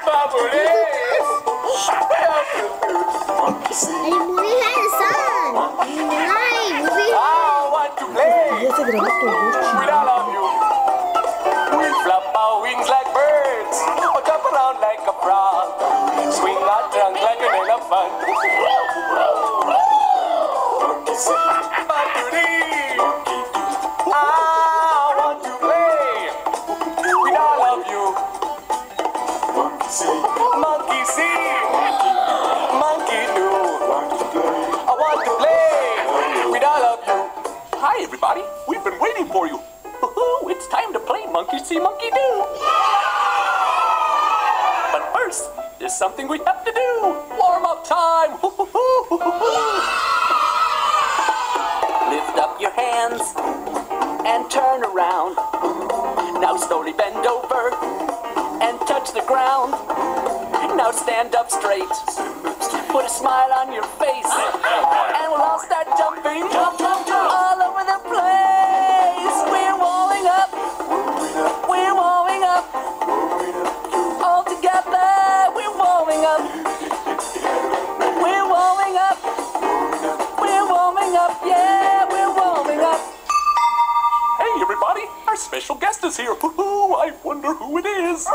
El movie has a song. I want to play with all of you. We'll flap our wings like birds, or jump around like a frog, swing our trunk like an elephant. But today, I want to play with all of you. Monkey see, monkey do. I want to play with all of you. Hi everybody, we've been waiting for you. It's time to play Monkey See, Monkey Do. But first, there's something we have to do. Warm up time. Lift up your hands and turn around. Now slowly bend over and touch the ground. Now stand up straight. Put a smile on your face. And we'll all start jumping. Jump, jump, jump. All over the place. We're warming up. We're warming up. All together. We're warming up. We're warming up. We're warming up. Yeah, we're warming up. Hey, everybody. Our special guest is here. I wonder who it is.